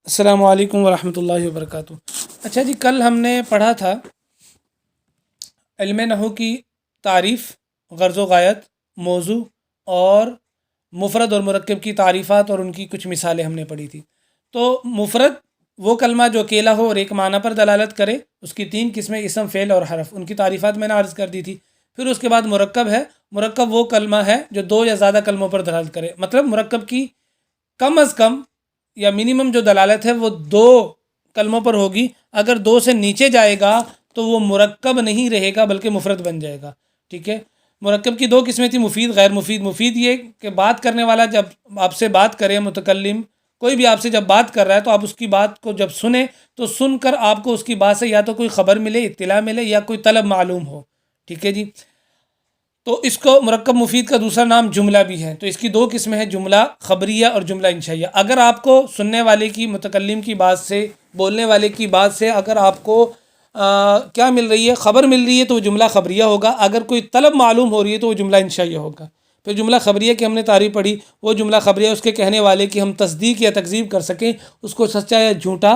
السلام علیکم ورحمۃ اللہ وبرکاتہ۔ اچھا جی، کل ہم نے پڑھا تھا علم نحو کی تعریف، غرض و غایت، موضوع اور مفرد اور مرکب کی تعریفات اور ان کی کچھ مثالیں ہم نے پڑھی تھی۔ تو مفرد وہ کلمہ جو اکیلا ہو اور ایک معنی پر دلالت کرے، اس کی تین قسمیں اسم، فعل اور حرف، ان کی تعریفات میں نے عرض کر دی تھی۔ پھر اس کے بعد مرکب ہے۔ مرکب وہ کلمہ ہے جو دو یا زیادہ کلموں پر دلالت کرے، مطلب مرکب کی کم از کم یا منیمم جو دلالت ہے وہ دو کلموں پر ہوگی۔ اگر دو سے نیچے جائے گا تو وہ مرکب نہیں رہے گا بلکہ مفرد بن جائے گا۔ ٹھیک ہے، مرکب کی دو قسمیں تھیں، مفید، غیر مفید۔ مفید یہ کہ بات کرنے والا جب آپ سے بات کرے، متکلم کوئی بھی آپ سے جب بات کر رہا ہے تو آپ اس کی بات کو جب سنیں تو سن کر آپ کو اس کی بات سے یا تو کوئی خبر ملے، اطلاع ملے، یا کوئی طلب معلوم ہو۔ ٹھیک ہے جی، تو اس کو مرکب مفید کا دوسرا نام جملہ بھی ہے۔ تو اس کی دو قسمیں ہیں، جملہ خبریہ اور جملہ انشائیہ۔ اگر آپ کو سننے والے کی، متکلم کی بات سے، بولنے والے کی بات سے اگر آپ کو کیا مل رہی ہے، خبر مل رہی ہے، تو وہ جملہ خبریہ ہوگا۔ اگر کوئی طلب معلوم ہو رہی ہے تو وہ جملہ انشائیہ ہوگا۔ پھر جملہ خبریہ کی ہم نے تعریف پڑھی، وہ جملہ خبریہ اس کے کہنے والے کی ہم تصدیق یا تکذیب کر سکیں، اس کو سچا یا جھوٹا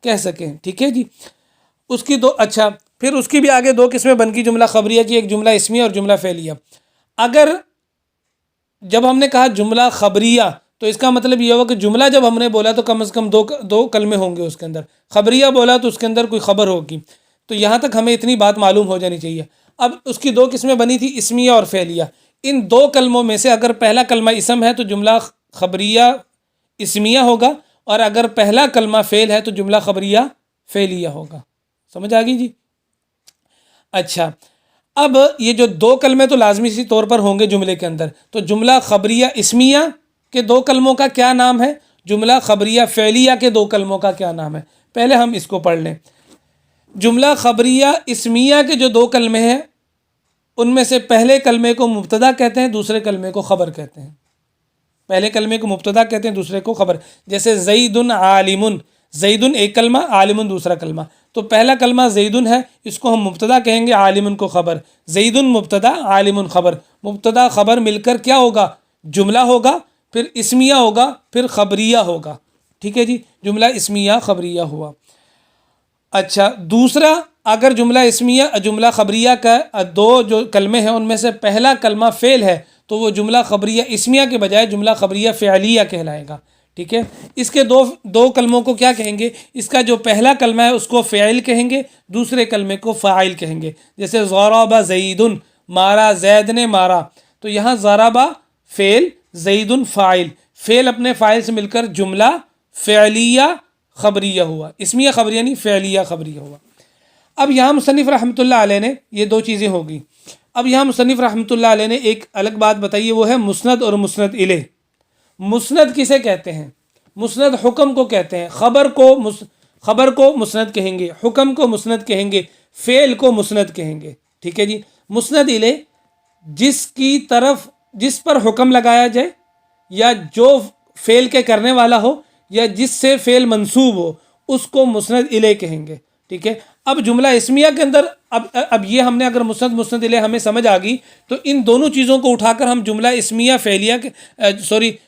کہہ سکیں۔ ٹھیک ہے جی، اس کی دو، اچھا پھر اس کی بھی آگے دو قسمیں بن گئی جملہ خبریہ کی، ایک جملہ اسمیہ اور جملہ فعلیہ۔ اگر جب ہم نے کہا جملہ خبریہ تو اس کا مطلب یہ ہوا کہ جملہ جب ہم نے بولا تو کم از کم دو کلمے ہوں گے اس کے اندر، خبریہ بولا تو اس کے اندر کوئی خبر ہوگی۔ تو یہاں تک ہمیں اتنی بات معلوم ہو جانی چاہیے۔ اب اس کی دو قسمیں بنی تھی، اسمیہ اور فعلیہ۔ ان دو کلموں میں سے اگر پہلا کلمہ اسم ہے تو جملہ خبریہ اسمیہ ہوگا، اور اگر پہلا کلمہ فعل ہے تو جملہ خبریہ فعلیہ ہوگا۔ سمجھ آ گئی جی؟ اچھا، اب یہ جو دو کلمے تو لازمی سی طور پر ہوں گے جملے کے اندر، تو جملہ خبریہ اسمیہ کے دو کلموں کا کیا نام ہے، جملہ خبریہ فعلیہ کے دو کلموں کا کیا نام ہے؟ پہلے ہم اس کو پڑھ لیں۔ جملہ خبریہ اسمیہ کے جو دو کلمے ہیں ان میں سے پہلے کلمے کو مبتدا کہتے ہیں، دوسرے کلمے کو خبر کہتے ہیں۔ پہلے کلمے کو مبتدا کہتے ہیں، دوسرے کو خبر۔ جیسے زید عالم، زید ایک کلمہ، عالم دوسرا کلمہ۔ تو پہلا کلمہ زید ہے، اس کو ہم مبتدا کہیں گے، عالم کو خبر۔ زید مبتدا، عالم خبر۔ مبتدا خبر مل کر کیا ہوگا؟ جملہ ہوگا، پھر اسمیہ ہوگا، پھر خبریہ ہوگا۔ ٹھیک ہے جی، جملہ اسمیہ خبریہ ہوا۔ اچھا، دوسرا، اگر جملہ اسمیہ جملہ خبریہ کا دو جو کلمے ہیں ان میں سے پہلا کلمہ فعل ہے تو وہ جملہ خبریہ اسمیہ کے بجائے جملہ خبریہ فعلیہ کہلائے گا۔ ٹھیک ہے، اس کے دو کلموں کو کیا کہیں گے؟ اس کا جو پہلا کلمہ ہے اس کو فعل کہیں گے، دوسرے کلمے کو فاعل کہیں گے۔ جیسے ضرب زید، مارا زید نے مارا، تو یہاں ضرب فعل، زید فاعل، فعل اپنے فاعل سے مل کر جملہ فعلیہ خبریہ ہوا، اسمیہ خبریہ نہیں، فعلیہ خبریہ ہوا۔ اب یہاں مصنف رحمۃ اللہ علیہ نے یہ دو چیزیں ہوگی۔ اب یہاں مصنف رحمۃ اللہ علیہ نے ایک الگ بات بتائی ہے، وہ ہے مسند اور مسند الیہ۔ مسند کسے کہتے ہیں؟ مسند حکم کو کہتے ہیں، خبر کو مسند کہیں گے، حکم کو مسند کہیں گے، فعل کو مسند کہیں گے۔ ٹھیک ہے جی، مسند الیہ جس پر حکم لگایا جائے، یا جو فعل کے کرنے والا ہو، یا جس سے فعل منصوب ہو، اس کو مسند الیہ کہیں گے۔ ٹھیک ہے، اب جملہ اسمیہ کے اندر اب یہ ہم نے اگر مسند الیہ ہمیں سمجھ آ گئی تو ان دونوں چیزوں کو اٹھا کر ہم جملہ اسمیہ فعلیہ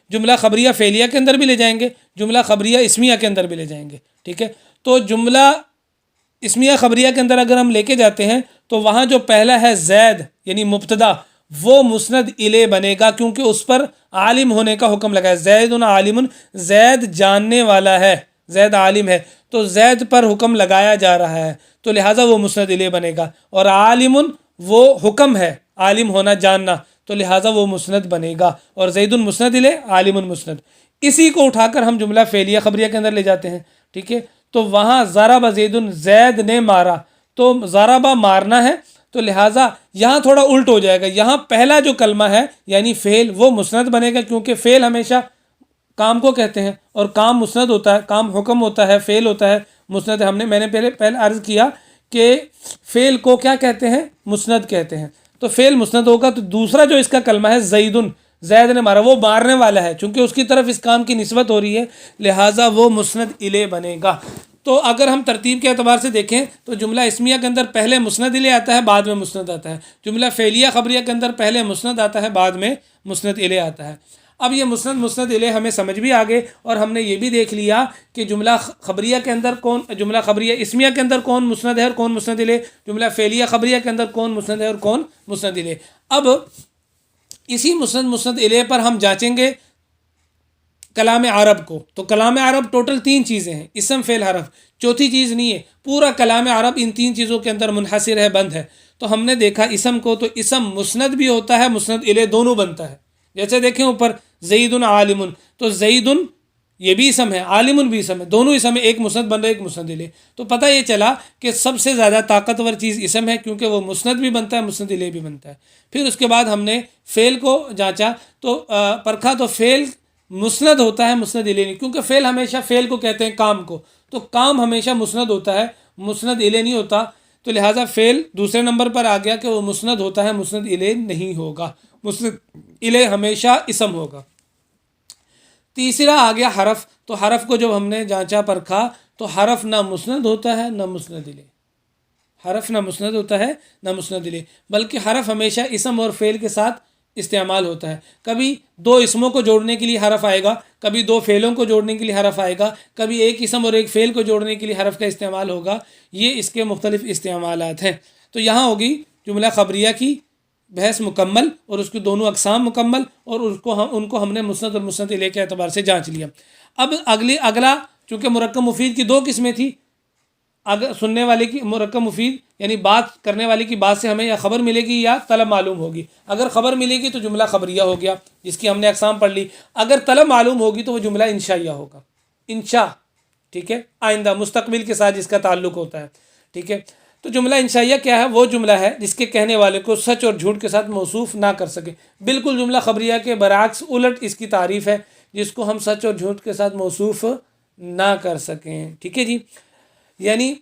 جملہ خبریہ فعلیہ کے اندر بھی لے جائیں گے، جملہ خبریہ اسمیہ کے اندر بھی لے جائیں گے۔ ٹھیک ہے، تو جملہ اسمیہ خبریہ کے اندر اگر ہم لے کے جاتے ہیں تو وہاں جو پہلا ہے زید یعنی مبتدا، وہ مسند الیہ بنے گا، کیونکہ اس پر عالم ہونے کا حکم لگا ہے۔ زید عالم، زید جاننے والا ہے، زید عالم ہے، تو زید پر حکم لگایا جا رہا ہے، تو لہٰذا وہ مسند الیہ بنے گا۔ اور عالم وہ حکم ہے، عالم ہونا، جاننا، تو لہٰذا وہ مسند بنے گا۔ اور زید مسند الیہ، عالم مسند۔ اسی کو اٹھا کر ہم جملہ فعلیہ خبریہ کے اندر لے جاتے ہیں۔ ٹھیک ہے، تو وہاں ضرب زید، زید نے مارا، تو ضربہ مارنا ہے، تو لہٰذا یہاں تھوڑا الٹ ہو جائے گا، یہاں پہلا جو کلمہ ہے یعنی فعل وہ مسند بنے گا، کیونکہ فعل ہمیشہ کام کو کہتے ہیں، اور کام مسند ہوتا ہے، کام حکم ہوتا ہے، فعل ہوتا ہے مسند۔ میں نے پہلے عرض کیا کہ فعل کو کیا کہتے ہیں؟ مسند کہتے ہیں۔ تو فعل مسند ہوگا، تو دوسرا جو اس کا کلمہ ہے زید نے مارا، وہ مارنے والا ہے، چونکہ اس کی طرف اس کام کی نسبت ہو رہی ہے، لہٰذا وہ مسند الیہ بنے گا۔ تو اگر ہم ترتیب کے اعتبار سے دیکھیں تو جملہ اسمیہ کے اندر پہلے مسند الیہ آتا ہے، بعد میں مسند آتا ہے۔ جملہ فعلیہ خبریہ کے اندر پہلے مسند آتا ہے، بعد میں مسند الیہ آتا ہے۔ اب یہ مسند مسند الیہ ہمیں سمجھ بھی آ گئے، اور ہم نے یہ بھی دیکھ لیا کہ جملہ خبریہ کے اندر کون، جملہ خبریہ اسمیہ کے اندر کون مسند ہے اور کون مسند الیہ، جملہ فعلیہ خبریہ کے اندر کون مسند ہے اور کون مسند الیہ۔ اب اسی مسند مسند الیہ پر ہم جانچیں گے کلام عرب کو۔ تو کلام عرب ٹوٹل 3 چیزیں ہیں، اسم فعل حرف، چوتھی چیز نہیں ہے، پورا کلام عرب ان 3 چیزوں کے اندر منحصر ہے، بند ہے۔ تو ہم نے دیکھا اسم کو، تو اسم مسند بھی ہوتا ہے، مسند الیہ دونوں بنتا ہے۔ جیسے دیکھیں اوپر زید عالم، تو زید یہ بھی اسم ہے، عالم بھی اسم ہے، دونوں اسم ہے، ایک مسند بن رہا ہے ایک مسند الیہ۔ تو پتہ یہ چلا کہ سب سے زیادہ طاقتور چیز اسم ہے، کیونکہ وہ مسند بھی بنتا ہے مسند الیہ بھی بنتا ہے۔ پھر اس کے بعد ہم نے فعل کو جانچا، تو پرکھا، تو فعل مسند ہوتا ہے مسند الیہ نہیں، کیونکہ فعل ہمیشہ فعل کو کہتے ہیں کام کو، تو کام ہمیشہ مسند ہوتا ہے، مسند الیہ نہیں ہوتا۔ تو لہٰذا فعل دوسرے نمبر پر آ گیا کہ وہ مسند ہوتا ہے، مسند الیہ نہیں ہوگا، مسند الیہ ہمیشہ اسم ہوگا۔ تیسرا آ گیا حرف، تو حرف کو جب ہم نے جانچا پرکھا تو حرف نہ مسند ہوتا ہے نہ مسند الیہ، حرف نہ مسند ہوتا ہے نہ مسند الیہ، بلکہ حرف ہمیشہ اسم اور فعل کے ساتھ استعمال ہوتا ہے۔ کبھی 2 اسموں کو جوڑنے کے لیے حرف آئے گا، کبھی 2 فعلوں کو جوڑنے کے لیے حرف آئے گا، کبھی ایک اسم اور ایک فعل کو جوڑنے کے لیے حرف کا استعمال ہوگا۔ یہ اس کے مختلف استعمالات ہیں۔ تو یہاں ہوگی جملہ خبریہ کی بحث مکمل، اور اس کی دونوں اقسام مکمل، اور ان کو ہم نے مسند اور مسند الیہ کے اعتبار سے جانچ لیا۔ اب اگلا چونکہ مرکب مفید کی 2 قسمیں تھی، اگر سننے والے کی مرکب مفید یعنی بات کرنے والے کی بات سے ہمیں یا خبر ملے گی یا طلب معلوم ہوگی۔ اگر خبر ملے گی تو جملہ خبریہ ہو گیا، جس کی ہم نے اقسام پڑھ لی۔ اگر طلب معلوم ہوگی تو وہ جملہ انشائیہ ہوگا، انشاء، ٹھیک ہے، آئندہ مستقبل کے ساتھ جس کا تعلق ہوتا ہے، ٹھیک ہے۔ تو جملہ انشائیہ کیا ہے؟ وہ جملہ ہے جس کے کہنے والے کو سچ اور جھوٹ کے ساتھ موصوف نہ کر سکے، بالکل جملہ خبریہ کے برعکس، الٹ اس کی تعریف ہے، جس کو ہم سچ اور جھوٹ کے ساتھ موصوف نہ کر سکیں، ٹھیک ہے جی۔ یعنی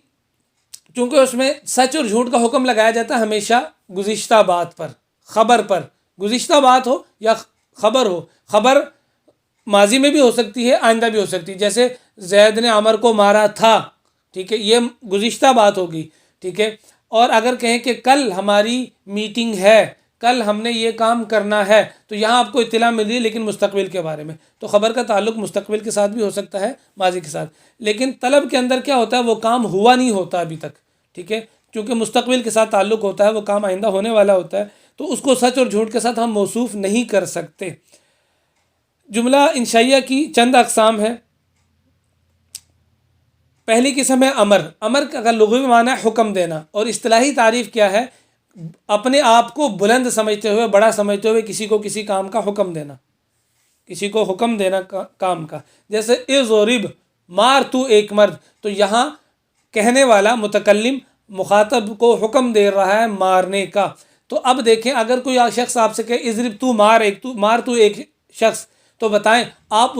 چونکہ اس میں سچ اور جھوٹ کا حکم لگایا جاتا ہے ہمیشہ گزشتہ بات پر، خبر پر، گزشتہ بات ہو یا خبر ہو، خبر ماضی میں بھی ہو سکتی ہے، آئندہ بھی ہو سکتی ہے، جیسے زید نے عمر کو مارا تھا، ٹھیک ہے، یہ گزشتہ بات ہوگی، ٹھیک ہے۔ اور اگر کہیں کہ کل ہماری میٹنگ ہے، کل ہم نے یہ کام کرنا ہے، تو یہاں آپ کو اطلاع مل رہی ہے لیکن مستقبل کے بارے میں، تو خبر کا تعلق مستقبل کے ساتھ بھی ہو سکتا ہے، ماضی کے ساتھ۔ لیکن طلب کے اندر کیا ہوتا ہے؟ وہ کام ہوا نہیں ہوتا ابھی تک، ٹھیک ہے، چونکہ مستقبل کے ساتھ تعلق ہوتا ہے، وہ کام آئندہ ہونے والا ہوتا ہے، تو اس کو سچ اور جھوٹ کے ساتھ ہم موصوف نہیں کر سکتے۔ جملہ انشائیہ کی چند اقسام ہیں۔ پہلی قسم ہے امر۔ امر کا لغوی معنی ہے حکم دینا، اور اصطلاحی تعریف کیا ہے؟ اپنے آپ کو بلند سمجھتے ہوئے، بڑا سمجھتے ہوئے کسی کو کسی کام کا حکم دینا، کسی کو حکم دینا کام کا۔ جیسے اضرب، مار تو ایک مرد، تو یہاں کہنے والا متکلم مخاطب کو حکم دے رہا ہے مارنے کا۔ تو اب دیکھیں، اگر کوئی شخص آپ سے کہے اضرب تو مار تو ایک شخص، تو بتائیں آپ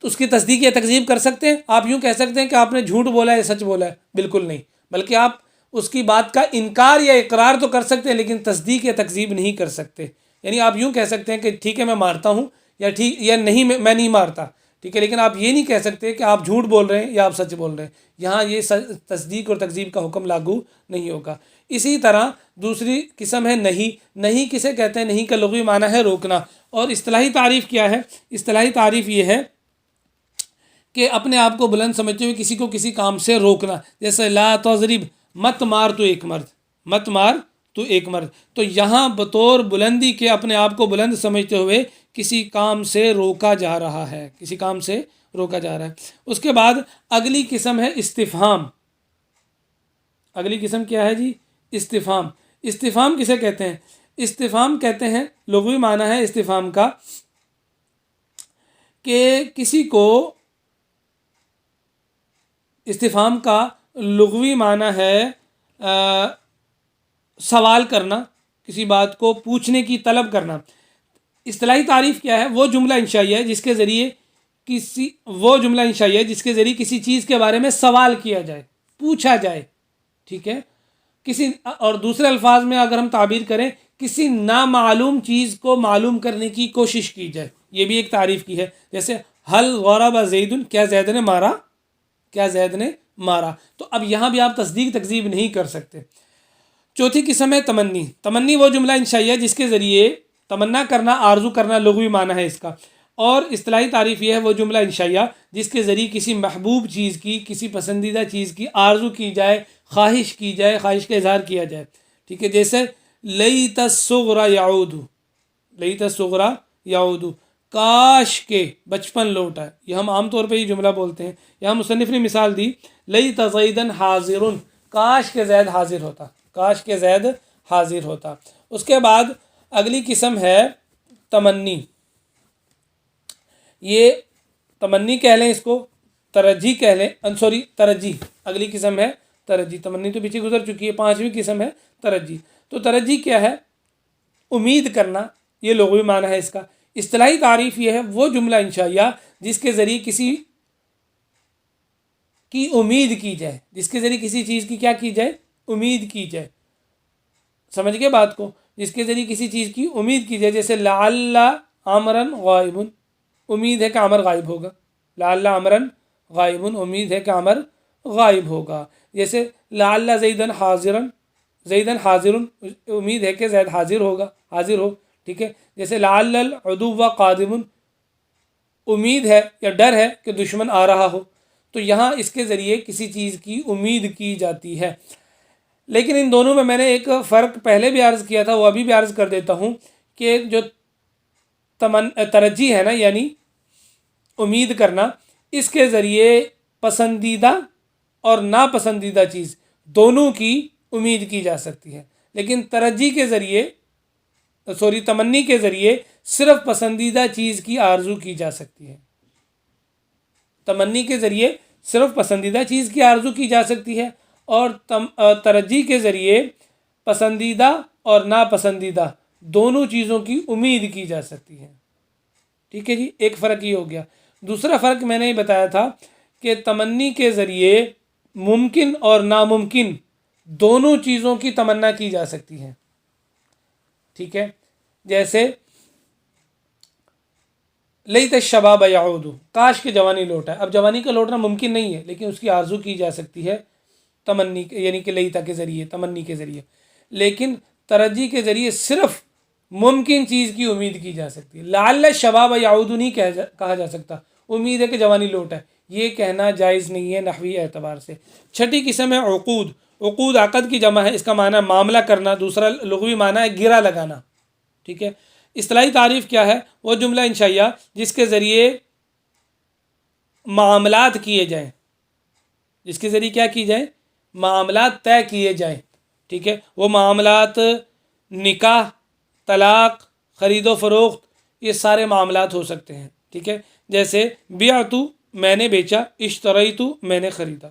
اس کی تصدیق یا تکذیب کر سکتے ہیں؟ آپ یوں کہہ سکتے ہیں کہ آپ نے جھوٹ بولا ہے یا سچ بولا ہے؟ بالکل نہیں، بلکہ آپ اس کی بات کا انکار یا اقرار تو کر سکتے ہیں، لیکن تصدیق یا تکذیب نہیں کر سکتے۔ یعنی آپ یوں کہہ سکتے ہیں کہ ٹھیک ہے میں مارتا ہوں، یا نہیں میں نہیں مارتا، ٹھیک ہے، لیکن آپ یہ نہیں کہہ سکتے کہ آپ جھوٹ بول رہے ہیں یا آپ سچ بول رہے ہیں۔ یہاں یہ تصدیق اور تکذیب کا حکم لاگو نہیں ہوگا۔ اسی طرح دوسری قسم ہے نہیں۔ نہیں کسے کہتے ہیں؟ نہیں کا لغوی معنی ہے روکنا، اور اصطلاحی تعریف کیا ہے؟ اصطلاحی تعریف یہ ہے کہ اپنے آپ کو بلند سمجھتے ہوئے کسی کو کسی کام سے روکنا۔ جیسے لا تضرب، مت مار تو ایک مرد، مت مار تو ایک مرد، تو یہاں بطور بلندی کے اپنے آپ کو بلند سمجھتے ہوئے کسی کام سے روکا جا رہا ہے، کسی کام سے روکا جا رہا ہے۔ اس کے بعد اگلی قسم ہے استفہام۔ اگلی قسم کیا ہے جی؟ استفہام۔ استفہام کسے کہتے ہیں؟ استفہام کہتے ہیں، لغوی معنی ہے استفہام کا کہ کسی کو، استفہام کا لغوی معنی ہے سوال کرنا، کسی بات کو پوچھنے کی طلب کرنا۔ اصطلاحی تعریف کیا ہے؟ وہ جملہ انشائیہ ہے جس کے ذریعے کسی چیز کے بارے میں سوال کیا جائے، پوچھا جائے، ٹھیک ہے، اور دوسرے الفاظ میں اگر ہم تعبیر کریں، کسی نامعلوم چیز کو معلوم کرنے کی کوشش کی جائے، یہ بھی ایک تعریف کی ہے۔ جیسے حل ضرب زید، کیا زید نے مارا؟ کیا زید نے مارا؟ تو اب یہاں بھی آپ تصدیق تکذیب نہیں کر سکتے۔ چوتھی قسم ہے تمنی۔ تمنی وہ جملہ انشائیہ جس کے ذریعے تمنا کرنا، آرزو کرنا لغوی معنی ہے اس کا. اور اصطلاحی تعریف یہ ہے وہ جملہ انشائیہ جس کے ذریعے کسی محبوب چیز کی، کسی پسندیدہ چیز کی آرزو کی جائے، خواہش کی جائے، خواہش کا اظہار کیا جائے. ٹھیک ہے، جیسے لیت الصغری یعود، لیت الصغری یعود، کاش کے بچپن لوٹ آئے. یہ ہم عام طور پہ یہ جملہ بولتے ہیں. یہاں مصنف نے مثال دی لیت زیدن حاضر، کاش کے زید حاضر ہوتا، کاش کے زید حاضر ہوتا. اس کے بعد اگلی قسم ہے تمنی. یہ تمنی کہہ لیں، اس کو ترجی کہہ لیں، ترجی. اگلی قسم ہے ترجی. تمنی تو پیچھے گزر چکی ہے. 5ویں قسم ہے ترجی. تو ترجی کیا ہے؟ امید کرنا، یہ لغوی معنی ہے اس کا. اصطلاحی تعریف یہ ہے وہ جملہ انشائیہ جس کے ذریعے کسی کی امید کی جائے، جس کے ذریعے کسی چیز کی کیا کی جائے؟ امید کی جائے. سمجھ گئے بات کو؟ جس کے ذریعے کسی چیز کی امید کی جائے. جیسے لعل عمرن غائب، امید ہے کہ عمر غائب ہوگا. لعل عمرن غائب، امید ہے کہ عمر غائب ہوگا. جیسے لعل زیدن حاضرن، زیدن حاضر، امید ہے کہ زید حاضر ہوگا، حاضر ہو. ٹھیک ہے. جیسے لعل العدو قادم، امید ہے یا ڈر ہے کہ دشمن آ رہا ہو. تو یہاں اس کے ذریعے کسی چیز کی امید کی جاتی ہے. لیکن ان دونوں میں نے ایک فرق پہلے بھی عرض کیا تھا، وہ ابھی بھی عرض کر دیتا ہوں کہ جو ترجی ہے نا، یعنی امید کرنا، اس کے ذریعے پسندیدہ اور ناپسندیدہ چیز دونوں کی امید کی جا سکتی ہے. لیکن ترجی کے ذریعے تمنی کے ذریعے صرف پسندیدہ چیز کی آرزو کی جا سکتی ہے. تمنی کے ذریعے صرف پسندیدہ چیز کی آرزو کی جا سکتی ہے، اور ترجی کے ذریعے پسندیدہ اور ناپسندیدہ دونوں چیزوں کی امید کی جا سکتی ہے. ٹھیک ہے جی، ایک فرق یہ ہو گیا. دوسرا فرق میں نے یہ بتایا تھا کہ تمنی کے ذریعے ممکن اور ناممکن دونوں چیزوں کی تمنا کی جا سکتی ہے. ٹھیک ہے. جیسے لیت الشباب یعود، کاش کہ جوانی لوٹ آئے. اب جوانی کا لوٹنا ممکن نہیں ہے، لیکن اس کی آرزو کی جا سکتی ہے تمنی، یعنی کہ لیتا کے ذریعے، تمنی کے ذریعے. لیکن ترجی کے ذریعے صرف ممکن چیز کی امید کی جا سکتی ہے. لعل الشباب یعود نہیں کہا جا سکتا امید ہے کہ جوانی لوٹ آئے، یہ کہنا جائز نہیں ہے نحوی اعتبار سے. چھٹی قسم ہے عقود. عقود عقد کی جمع ہے، اس کا معنی معاملہ کرنا. دوسرا لغوی معنی ہے گرہ لگانا. ٹھیک ہے. اصطلاحی تعریف کیا ہے؟ وہ جملہ انشائیہ جس کے ذریعے معاملات کیے جائیں، جس کے ذریعے کیا کی جائیں؟ معاملات طے کیے جائیں. ٹھیک ہے. وہ معاملات نکاح، طلاق، خرید و فروخت، یہ سارے معاملات ہو سکتے ہیں. ٹھیک ہے. جیسے بیعت، میں نے بیچا، اشتریت، میں نے خریدا،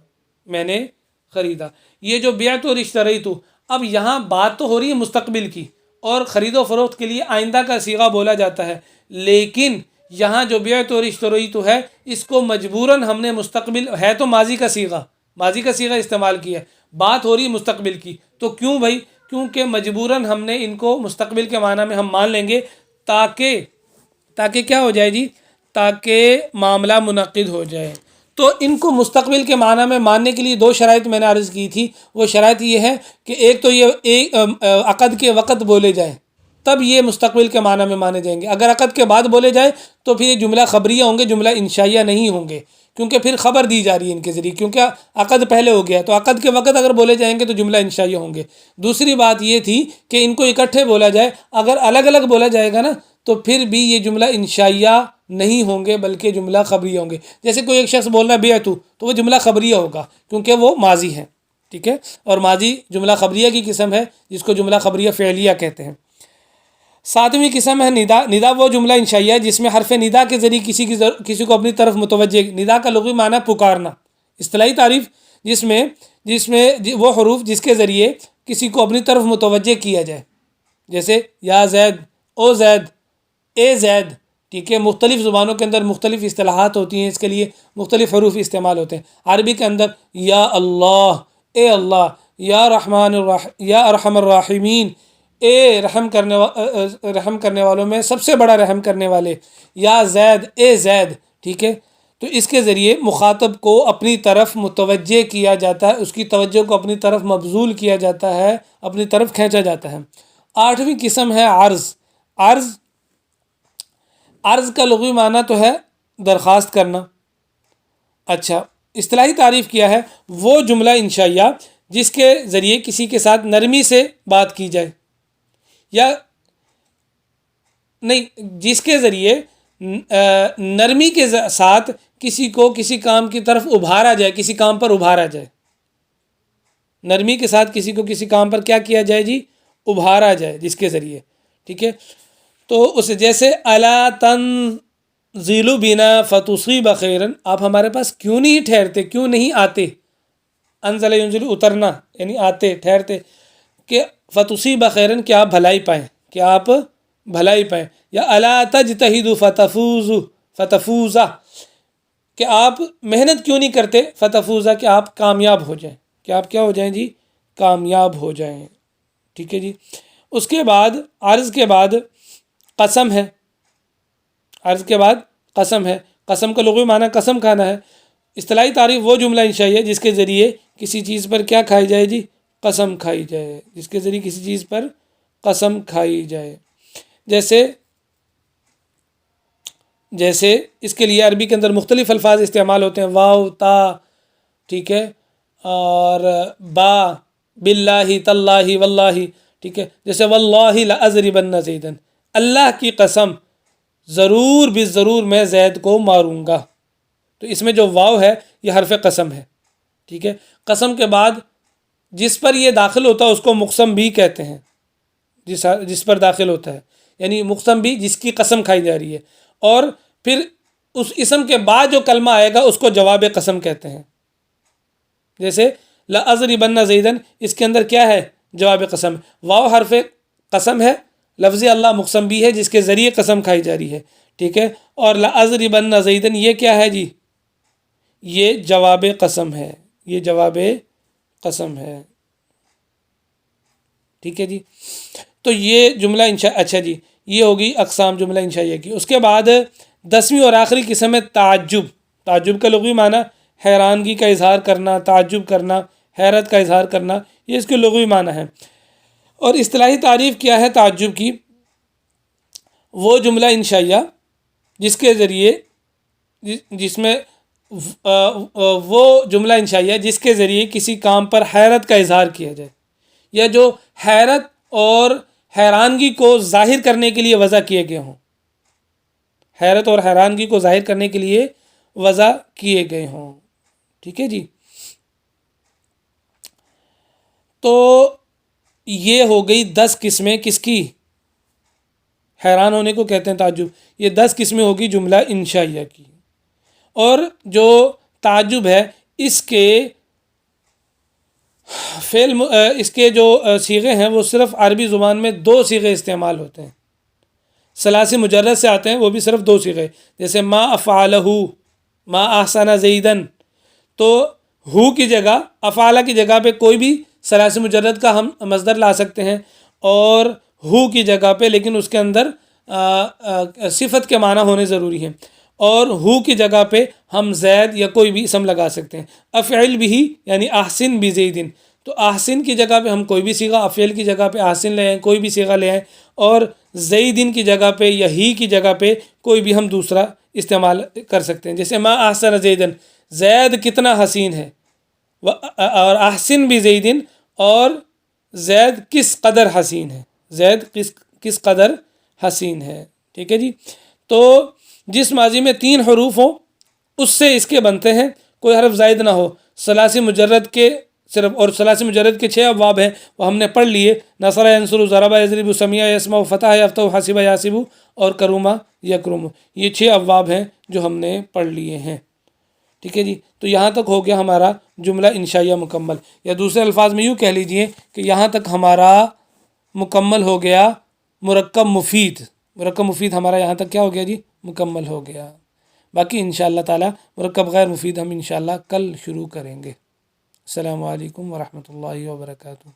میں نے خریدا. یہ جو بیعت اور اشتریت، اب یہاں بات تو ہو رہی ہے مستقبل کی، اور خرید و فروخت کے لیے آئندہ کا صیغہ بولا جاتا ہے. لیکن یہاں جو بیعت اور اشتریت ہے، اس کو مجبوراً ہم نے مستقبل، ہے تو ماضی کا صیغہ، ماضی کا صیغہ استعمال کیا ہے، بات ہو رہی ہے مستقبل کی. تو کیوں بھائی؟ کیونکہ مجبوراً ہم نے ان کو مستقبل کے معنی میں ہم مان لیں گے، تاکہ کیا ہو جائے جی؟ تاکہ معاملہ منعقد ہو جائے. تو ان کو مستقبل کے معنی میں ماننے کے لیے 2 شرائط میں نے عرض کی تھی. وہ شرائط یہ ہے کہ ایک تو یہ عقد کے وقت بولے جائیں، تب یہ مستقبل کے معنی میں مانے جائیں گے. اگر عقد کے بعد بولے جائے تو پھر یہ جملہ خبریہ ہوں گے، جملہ انشائیہ نہیں ہوں گے، کیونکہ پھر خبر دی جا رہی ہے ان کے ذریعے، کیونکہ عقد پہلے ہو گیا. تو عقد کے وقت اگر بولے جائیں گے تو جملہ انشائیہ ہوں گے. دوسری بات یہ تھی کہ ان کو اکٹھے بولا جائے. اگر الگ الگ بولا جائے گا نا تو پھر بھی یہ جملہ انشائیہ نہیں ہوں گے، بلکہ جملہ خبریہ ہوں گے. جیسے کوئی ایک شخص بول رہا ہے بیعت، تو وہ جملہ خبریہ ہوگا کیونکہ وہ ماضی ہے. ٹھیک ہے. اور ماضی جملہ خبریہ کی قسم ہے جس کو جملہ خبریہ فعلیہ کہتے ہیں. 7ویں قسم ہے ندا. ندا وہ جملہ انشائیہ جس میں حرف ندا کے ذریعے کسی کو اپنی طرف متوجہ. ندا کا لغوی معنی پکارنا. اصطلاحی تعریف جس میں وہ حروف جس کے ذریعے کسی کو اپنی طرف متوجہ کیا جائے. جیسے یا زید، او زید، اے زید. ٹھیک ہے. مختلف زبانوں کے اندر مختلف اصطلاحات ہوتی ہیں، اس کے لیے مختلف حروف استعمال ہوتے ہیں. عربی کے اندر یا اللہ، اے اللہ، یا رحمان یا ارحم الراحمین، اے رحم کرنے والوں میں سب سے بڑا رحم کرنے والے، یا زید، اے زید. ٹھیک ہے. تو اس کے ذریعے مخاطب کو اپنی طرف متوجہ کیا جاتا ہے، اس کی توجہ کو اپنی طرف مبذول کیا جاتا ہے، اپنی طرف کھینچا جاتا ہے. 8ویں قسم ہے عرض. عرض، عرض کا لغوی معنی تو ہے درخواست کرنا. اچھا، اصطلاحی تعریف کیا ہے؟ وہ جملہ انشائیہ جس کے ذریعے کسی کے ساتھ نرمی سے بات کی جائے، یا نہیں، جس کے ذریعے نرمی کے ساتھ کسی کو کسی کام کی طرف ابھارا جائے، کسی کام پر ابھارا جائے. نرمی کے ساتھ کسی کو کسی کام پر کیا کیا جائے جی؟ ابھارا جائے، جس کے ذریعے. ٹھیک ہے، تو اس جیسے الا تنزل بنا فتصیب خیرا، آپ ہمارے پاس کیوں نہیں ٹھہرتے، کیوں نہیں آتے؟ انزل ینزل اترنا یعنی آتے، ٹھہرتے، کہ فتصیب خیرا، کہ آپ بھلائی پائیں، کہ آپ بھلائی پائیں. یا الا تجتہد فتفوزا، کہ آپ محنت کیوں نہیں کرتے، فتفوزا، کہ آپ کامیاب ہو جائیں، کہ آپ کیا ہو جائیں جی؟ کامیاب ہو جائیں. ٹھیک ہے جی. اس کے بعد عرض کے بعد قسم ہے. عرض کے بعد قسم ہے. قسم کا لغوی معنی قسم کھانا ہے. اصطلاحی تعریف وہ جملہ انشائیہ ہے جس کے ذریعے کسی چیز پر کیا کھائی جائے جی؟ قسم کھائی جائے. جس کے ذریعے کسی چیز پر قسم کھائی جائے. جیسے اس کے لیے عربی کے اندر مختلف الفاظ استعمال ہوتے ہیں، واو، تا، ٹھیک ہے، اور با، باللہ، تاللہ، واللہ. ٹھیک ہے، جیسے واللہ لاضربن زیدا، اللہ کی قسم ضرور بالضرور میں زید کو ماروں گا. تو اس میں جو واو ہے یہ حرف قسم ہے. ٹھیک ہے، قسم کے بعد جس پر یہ داخل ہوتا ہے اس کو مقسم بھی کہتے ہیں. جس پر داخل ہوتا ہے، یعنی مقسم بھی، جس کی قسم کھائی جا رہی ہے. اور پھر اس اسم کے بعد جو کلمہ آئے گا اس کو جواب قسم کہتے ہیں. جیسے لاضربن زیدا، اس کے اندر کیا ہے؟ جواب قسم. واو حرف قسم ہے، لفظ اللہ مقسم بھی ہے جس کے ذریعے قسم کھائی جا رہی ہے. ٹھیک ہے، اور لاضربن زیدا یہ کیا ہے جی؟ یہ جواب قسم ہے. یہ جواب قسم ہے. ٹھیک ہے جی. تو یہ جملہ اچھا جی، یہ ہوگی اقسام جملہ انشائیہ کی. اس کے بعد 10ویں اور آخری قسم ہے تعجب. تعجب کا لغوی معنی حیرانگی کا اظہار کرنا، تعجب کرنا، حیرت کا اظہار کرنا، یہ اس کے لغوی معنی ہے. اور اصطلاحی تعریف کیا ہے تعجب کی؟ وہ جملہ انشائیہ جس کے ذریعے جس میں وہ جملہ انشائیہ جس کے ذریعے کسی کام پر حیرت کا اظہار کیا جائے، یا جو حیرت اور حیرانگی کو ظاہر کرنے کے لیے وضع کیے گئے ہوں. حیرت اور حیرانگی کو ظاہر کرنے کے لیے وضع کیے گئے ہوں. ٹھیک ہے جی. تو یہ ہو گئی 10 قسمیں کس کی؟ حیران ہونے کو کہتے ہیں تعجب. یہ 10 قسمیں ہوگی جملہ انشائیہ کی. اور جو تعجب ہے اس کے اس کے جو صیغے ہیں وہ صرف عربی زبان میں 2 صیغے استعمال ہوتے ہیں. ثلاثی مجرد سے آتے ہیں، وہ بھی صرف 2 صیغے. جیسے ما افعلہ، ما احسن زیدن. تو ہو کی جگہ، افعلہ کی جگہ پہ کوئی بھی ثلاثی مجرد کا ہم مصدر لا سکتے ہیں، اور ہو کی جگہ پہ لیکن اس کے اندر صفت کے معنی ہونے ضروری ہیں. اور ہو کی جگہ پہ ہم زید یا کوئی بھی اسم لگا سکتے ہیں. افعل بھی یعنی احسن بزیدن، تو احسن کی جگہ پہ ہم کوئی بھی صیغہ، افعل کی جگہ پہ احسن لے آئیں، کوئی بھی صیغہ لے آئیں. اور زیدن کی جگہ پہ یا ہی کی جگہ پہ کوئی بھی ہم دوسرا استعمال کر سکتے ہیں. جیسے ما احسن زیدن، زید کتنا حسین ہے. اور احسن بزیدن، اور زید کس قدر حسین ہے. زید کس قدر حسین ہے. ٹھیک ہے جی. تو جس ماضی میں 3 حروف ہوں اس سے اس کے بنتے ہیں، کوئی حرف زائد نہ ہو. ثلاثی مجرد کے صرف، اور ثلاثی مجرد کے 6 ابواب ہیں وہ ہم نے پڑھ لیے. نصر ینصر، ضرب یضرب، سمیع یسمع، فتح یفتح، حسب یحسب اور کرم یکرم. یہ 6 ابواب ہیں جو ہم نے پڑھ لیے ہیں. ٹھیک ہے جی. تو یہاں تک ہو گیا ہمارا جملہ انشائیہ مکمل، یا دوسرے الفاظ میں یوں کہہ لیجئے کہ یہاں تک ہمارا مکمل ہو گیا مرکب مفید. مرکب مفید ہمارا یہاں تک کیا ہو گیا جی؟ مکمل ہو گیا. باقی انشاءاللہ تعالی مرکب غیر مفید ہم انشاءاللہ کل شروع کریں گے. السلام علیکم ورحمۃ اللہ وبرکاتہ.